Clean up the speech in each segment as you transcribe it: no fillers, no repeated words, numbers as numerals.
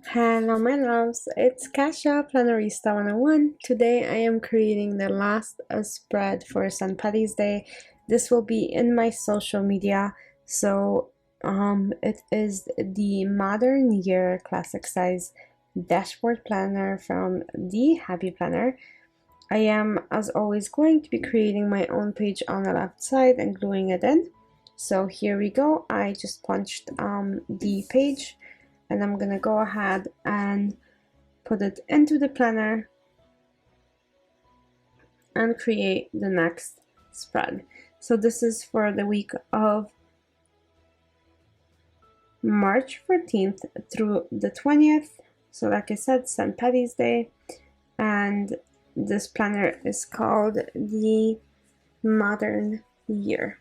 Hello my loves, it's Kasha, Plannerista 101. Today I am creating the last spread for St. Paddy's Day. This will be in my social media. So it is the Modern Year Classic Size Dashboard Planner from the Happy Planner. I am, as always, going to be creating my own page on the left side and gluing it in. So here we go. I just punched the page, and I'm gonna go ahead and put it into the planner and create the next spread. So this is for the week of March 14th through the 20th. So like I said, St. Paddy's Day, and this planner is called the Modern Year.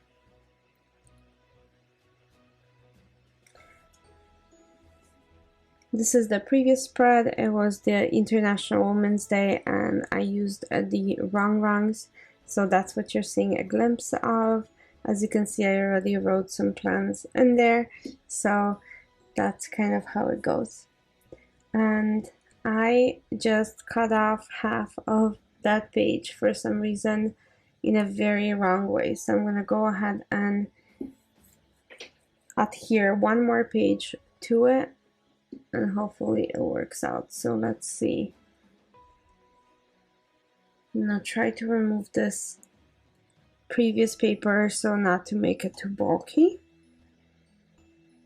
This is the previous spread. It was the International Women's Day, and I used the wrongs, so that's what you're seeing a glimpse of. As you can see, I already wrote some plans in there, so that's kind of how it goes. And I just cut off half of that page for some reason in a very wrong way, so I'm gonna go ahead and adhere one more page to it, and hopefully it works out. So let's see. I'm gonna try to remove this previous paper so not to make it too bulky.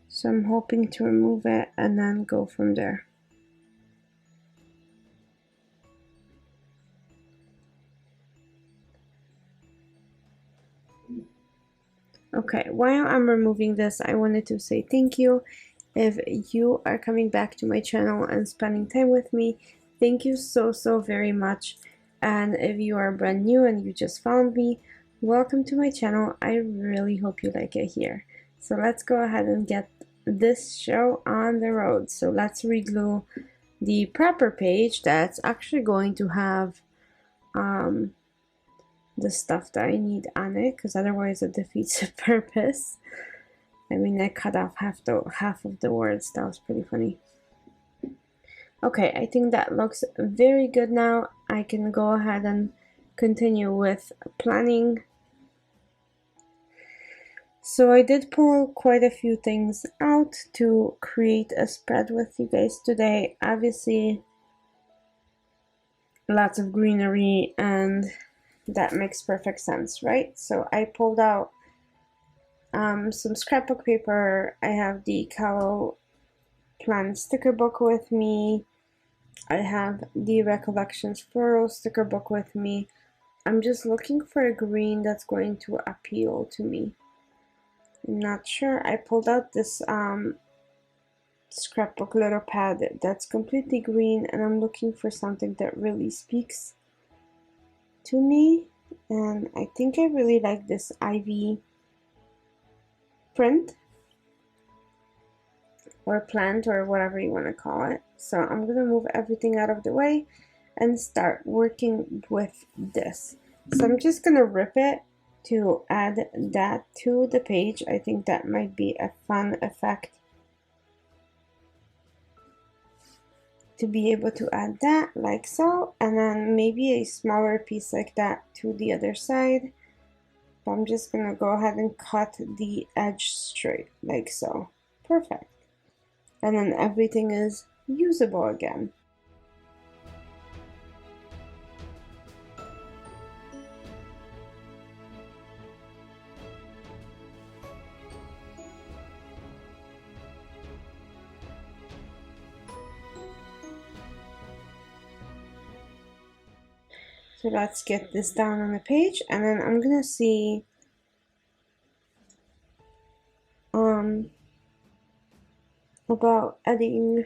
So I'm hoping to remove it and then go from there. Okay, while I'm removing this, I wanted to say thank you. If you are coming back to my channel and spending time with me, thank you so very much. And if you are brand new and you just found me, welcome to my channel. I really hope you like it here. So let's go ahead and get this show on the road. So let's reglue the prepper page that's actually going to have the stuff that I need on it, because otherwise it defeats the purpose. I mean, I cut off half of the words. That was pretty funny. Okay, I think that looks very good now. I can go ahead and continue with planning. So I did pull quite a few things out to create a spread with you guys today. Obviously, lots of greenery, and that makes perfect sense, right? So I pulled out some scrapbook paper. I have the Callow Plan sticker book with me. I have the Recollections Floral sticker book with me. I'm just looking for a green that's going to appeal to me. I'm not sure. I pulled out this scrapbook little pad that's completely green, and I'm looking for something that really speaks to me. And I think I really like this ivy print or plant or whatever you want to call it. So I'm gonna move everything out of the way and start working with this. So I'm just gonna rip it to add that to the page. I think that might be a fun effect to be able to add that like so, and then maybe a smaller piece like that to the other side. But I'm just gonna go ahead and cut the edge straight like so. Perfect. And then everything is usable again. So let's get this down on the page, and then I'm gonna see about adding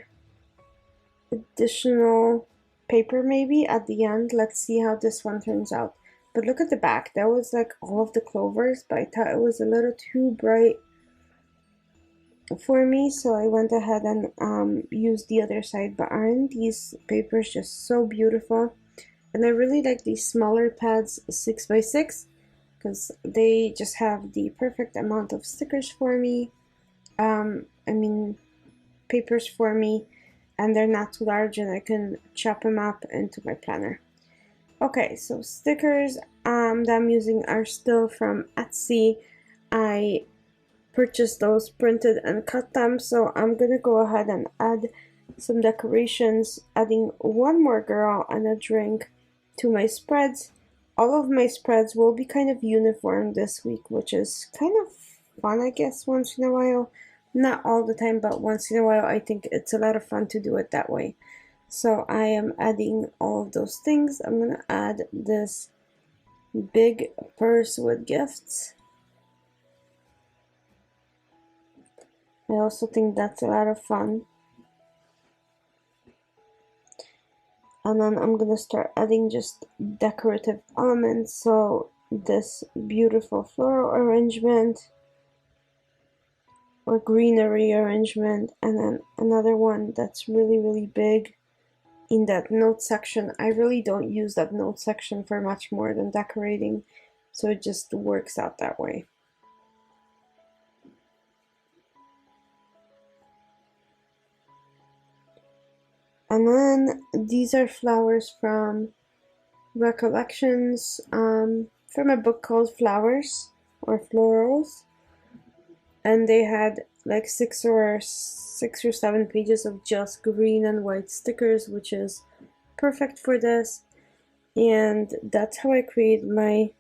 additional paper maybe at the end. Let's see how this one turns out. But look at the back. That was like all of the clovers, but I thought it was a little too bright for me, so I went ahead and used the other side. But aren't these papers just so beautiful? And I really like these smaller pads 6x6 because they just have the perfect amount of stickers for me. I mean, papers for me. and they're not too large, and I can chop them up into my planner. Okay, so stickers that I'm using are still from Etsy. I purchased those, printed and cut them, so I'm gonna go ahead and add some decorations, adding one more girl and a drink to my spreads. All of my spreads will be kind of uniform this week, which is kind of fun, I guess, once in a while. Not all the time, but once in a while I think it's a lot of fun to do it that way. So I am adding all of those things. I'm gonna add this big purse with gifts. I also think that's a lot of fun. And then I'm gonna start adding just decorative elements. So this beautiful floral arrangement or greenery arrangement, and then another one that's really big in that note section. I really don't use that note section for much more than decorating, so it just works out that way. And then these are flowers from Recollections, from a book called Flowers or Florals, and they had like six or seven pages of just green and white stickers, which is perfect for this. And that's how I created my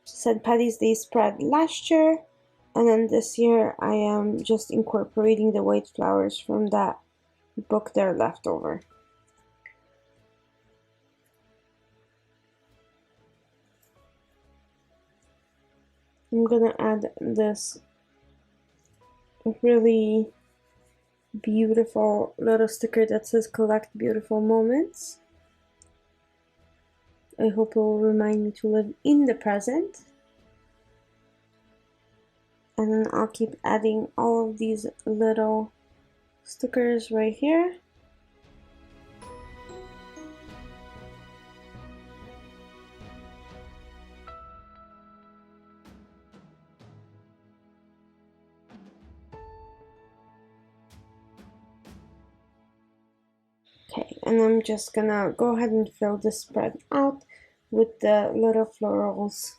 St. Paddy's Day spread last year, and then this year I am just incorporating the white flowers from that book that are left over. I'm gonna add this really beautiful little sticker that says collect beautiful moments. I hope it will remind me to live in the present. And then I'll keep adding all of these little stickers right here. Okay, and I'm just gonna go ahead and fill this spread out with the little florals.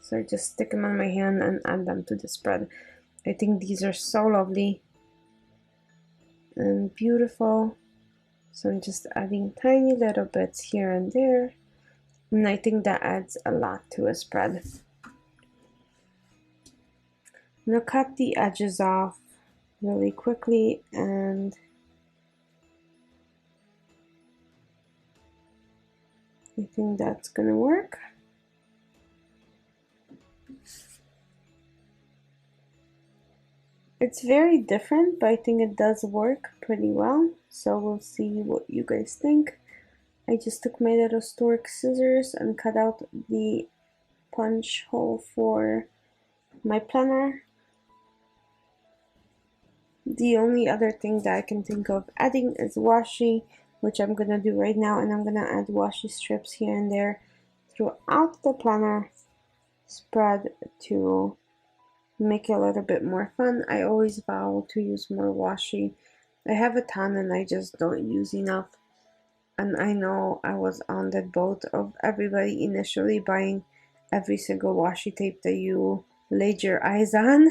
So I just stick them on my hand and add them to the spread. I think these are so lovely and beautiful. So I'm just adding tiny little bits here and there. And I think that adds a lot to a spread. I'm gonna cut the edges off really quickly, and I think that's gonna work. It's very different, but I think it does work pretty well. So we'll see what you guys think. I just took my little stork scissors and cut out the punch hole for my planner. The only other thing that I can think of adding is washi, which I'm gonna do right now, and I'm gonna add washi strips here and there throughout the planner spread to make it a little bit more fun. I always vow to use more washi. I have a ton and I just don't use enough. And I know I was on that boat of everybody initially buying every single washi tape that you laid your eyes on.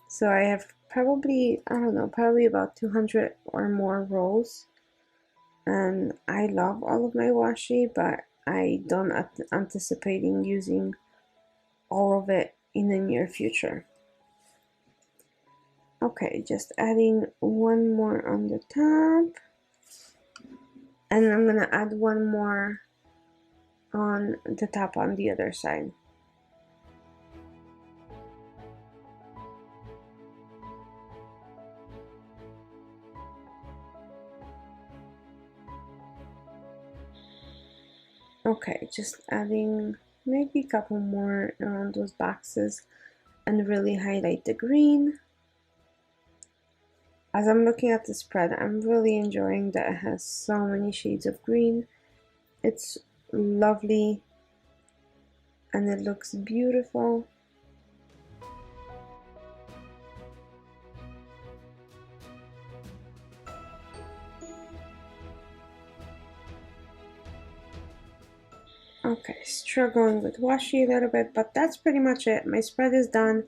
So I have probably, I don't know, probably about 200 or more rolls. And I love all of my washi, but I don't anticipating using all of it in the near future. Okay, just adding one more on the top. And I'm gonna add one more on the top on the other side. Okay, just adding maybe a couple more around those boxes and really highlight the green. As I'm looking at the spread, I'm really enjoying that it has so many shades of green. It's lovely and it looks beautiful. Okay, struggling with washi a little bit, but that's pretty much it. My spread is done.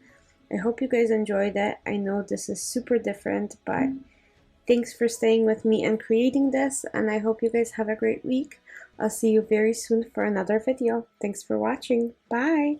I hope you guys enjoyed it. I know this is super different, but thanks for staying with me and creating this, and I hope you guys have a great week. I'll see you very soon for another video. Thanks for watching. Bye!